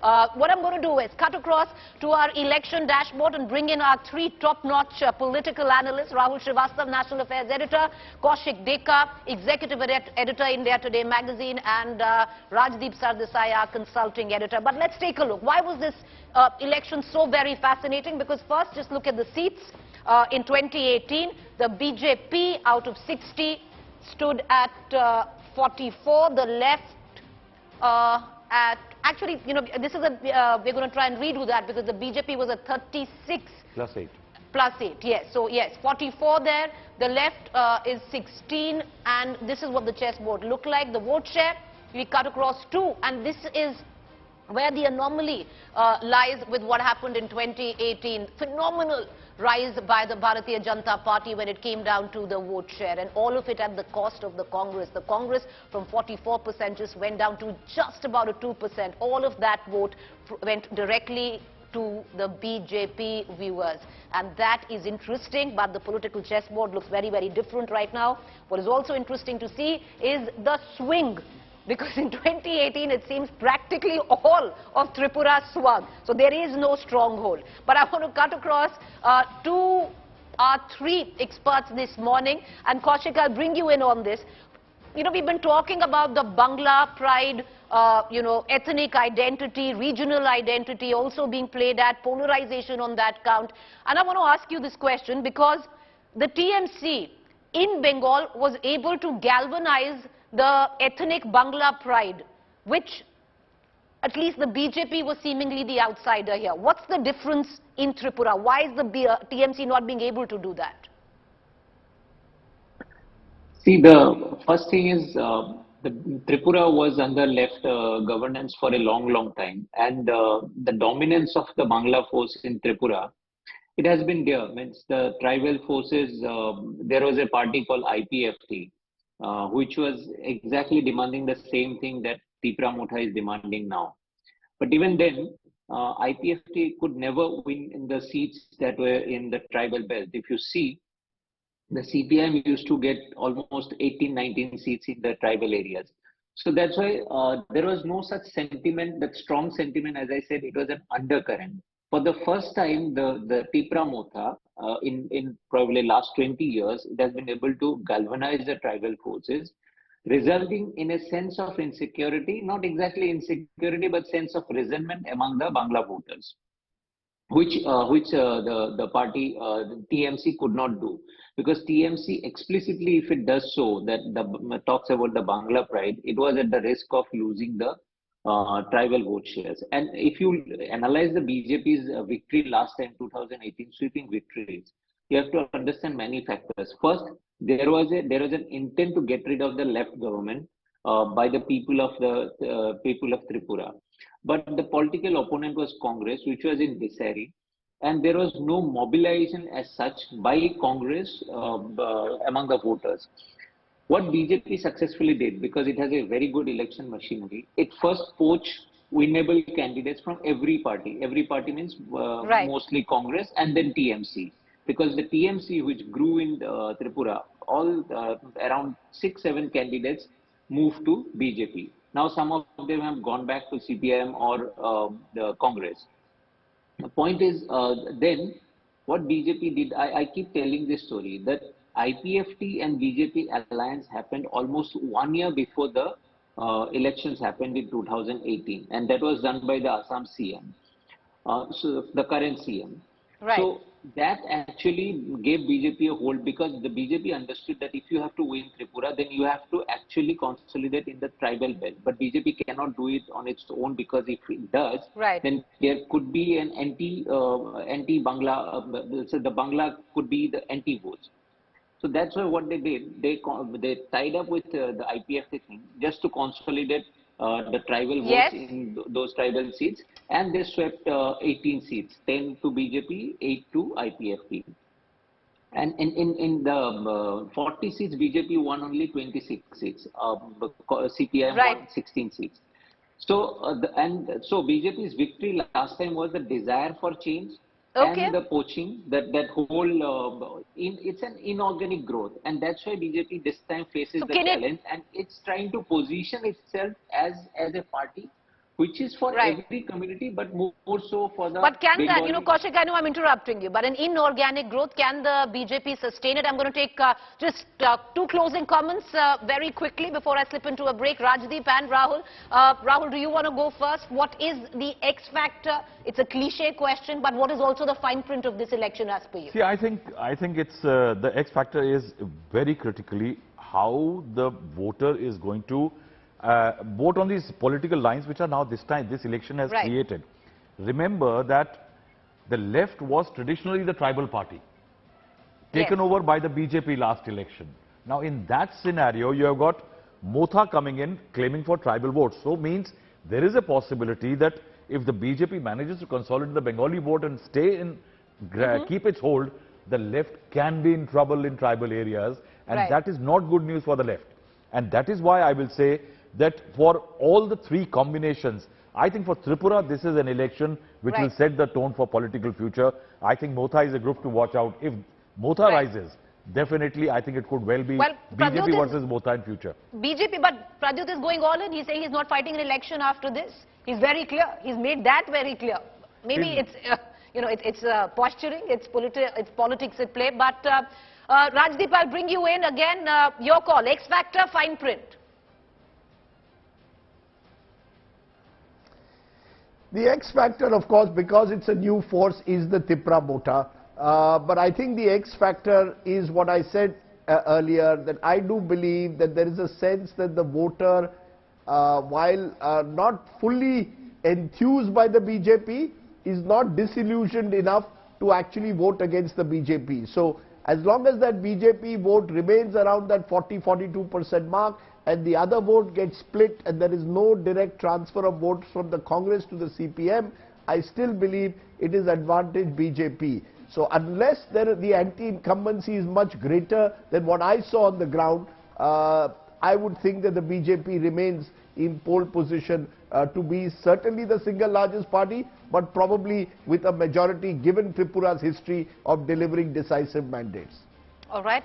What I'm going to do is cut across to our election dashboard and bring in our three top-notch political analysts, Rahul Srivastav, National Affairs Editor, Kaushik Dekar, Executive Editor, India Today Magazine, and Rajdeep Sardesai, our Consulting Editor. But let's take a look. Why was this election so very fascinating? Because first, just look at the seats. In 2018, the BJP out of 60 stood at 44. The left at, actually, you know, this is a, we're going to try and redo that because the BJP was at 36. Plus 8. Plus 8, yes. So, yes, 44 there. The left is 16, and this is what the chessboard looked like. The vote share, we cut across 2, and this is where the anomaly lies with what happened in 2018. Phenomenal rise by the Bharatiya Janata Party when it came down to the vote share, and all of it at the cost of the Congress. The Congress from 44% just went down to just about a 2%. All of that vote went directly to the BJP viewers, and that is interesting. But the political chessboard looks very, very different right now. What is also interesting to see is the swing, because in 2018 it seems practically all of Tripura swung. So there is no stronghold. But I want to cut across to our three experts this morning, and Kaushik, I'll bring you in on this. You know, we've been talking about the Bangla pride, you know, ethnic identity, regional identity also being played at, polarization on that count. And I want to ask you this question because the TMC in Bengal was able to galvanize the ethnic Bangla pride, which at least the BJP was seemingly the outsider here. What's the difference in Tripura? Why is the TMC not being able to do that? See, the first thing is the Tripura was under left governance for a long time, and the dominance of the Bangla force in Tripura, it has been there. Means the tribal forces, there was a party called IPFT, which was exactly demanding the same thing that Tipra Motha is demanding now. But even then, IPFT could never win in the seats that were in the tribal belt. If you see, the CPM used to get almost 18, 19 seats in the tribal areas. So that's why there was no such sentiment, that strong sentiment. As I said, it was an undercurrent. For the first time, the Tipra Motha, in probably last 20 years, it has been able to galvanize the tribal forces, resulting in a sense of insecurity, not exactly insecurity, but sense of resentment among the Bangla voters, which the party, the TMC could not do. Because TMC explicitly, if it does so, that talks about the Bangla pride, it was at the risk of losing the tribal vote shares. And if you analyze the BJP's victory last time, 2018 sweeping victories, you have to understand many factors. First, there was an intent to get rid of the left government by the people of Tripura, but the political opponent was Congress, which was in disarray, and there was no mobilization as such by Congress among the voters. What BJP successfully did, because it has a very good election machinery, it first poached winnable candidates from every party. Every party means mostly Congress and then TMC. Because the TMC, which grew in Tripura, all around 6-7 candidates moved to BJP. Now some of them have gone back to CPIM or the Congress. The point is, then what BJP did, I keep telling this story, that IPFT and BJP alliance happened almost 1 year before the elections happened in 2018, and that was done by the Assam CM, so the current CM. Right. So that actually gave BJP a hold, because the BJP understood that if you have to win Tripura, then you have to actually consolidate in the tribal belt. But BJP cannot do it on its own, because if it does, then there could be an anti-Bangla, so the Bangla could be the anti-votes. So that's why what they did, they tied up with the IPFT thing just to consolidate the tribal votes in those tribal seats, and they swept 18 seats, 10 to BJP, 8 to IPFT. And in the 40 seats, BJP won only 26 seats, CPIM won 16 seats. So, so BJP's victory last time was the desire for change, and the poaching, that whole, it's an inorganic growth, and that's why BJP this time faces the challenge, and it's trying to position itself as a party which is for Right. every community, but more so for the But can that, Bengali. Kaushik, I know I'm interrupting you, but an inorganic growth, can the BJP sustain it? I'm going to take just two closing comments very quickly before I slip into a break. Rajdeep and Rahul. Rahul, do you want to go first? What is the X factor? It's a cliche question, but what is also the fine print of this election as per you? See, I think it's the X factor is very critically how the voter is going to vote on these political lines which are now this election has Right. created. Remember that the left was traditionally the tribal party, taken Yes. over by the BJP last election. Now in that scenario, you have got Motha coming in claiming for tribal votes. So means there is a possibility that if the BJP manages to consolidate the Bengali vote and stay in, keep its hold, the left can be in trouble in tribal areas, and Right. that is not good news for the left. And that is why I will say that for all the three combinations, I think for Tripura, this is an election which will Right. set the tone for political future. I think Motha is a group to watch out. If Motha Right. rises, definitely I think it could well be Well, Pradyut BJP is- versus Motha in future. BJP, but Pradyut is going all in. He's saying he's not fighting an election after this. He's very clear. He's made that very clear. Maybe it's, it's posturing, it's politics at play. But Rajdeep, I'll bring you in again. Your call. X factor, fine print. The X factor, of course, because it's a new force, is the Tipra Motha. But I think the X factor is what I said earlier, that I do believe that there is a sense that the voter, while not fully enthused by the BJP, is not disillusioned enough to actually vote against the BJP. So as long as that BJP vote remains around that 40-42% mark, and the other vote gets split and there is no direct transfer of votes from the Congress to the CPM, I still believe it is advantage BJP. So unless the anti-incumbency is much greater than what I saw on the ground, I would think that the BJP remains in pole position to be certainly the single largest party, but probably with a majority given Tripura's history of delivering decisive mandates. All right.